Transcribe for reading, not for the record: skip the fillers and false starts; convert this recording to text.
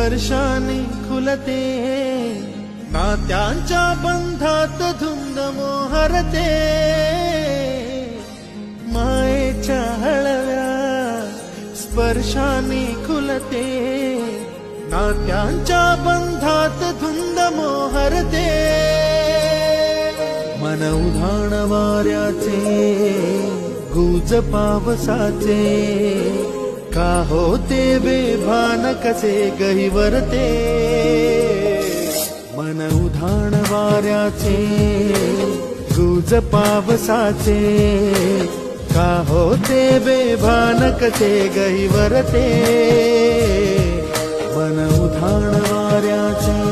स्पर्शाने खुलते, नात्यांच्या बंधात धुंद मोहरते, मायेच्या हळव्या स्पर्शाने खुलते, नात्यांच्या बंधात धुंद मोहरते, मन उधाण वाऱ्याचे गुज पावसाचे, का होते बेभान कसे गहिवरते, मन उधाण वाऱ्याचे गुज पावसाचे, का होते बेभान कसे गहिवरते, मन उधाण वाऱ्याचे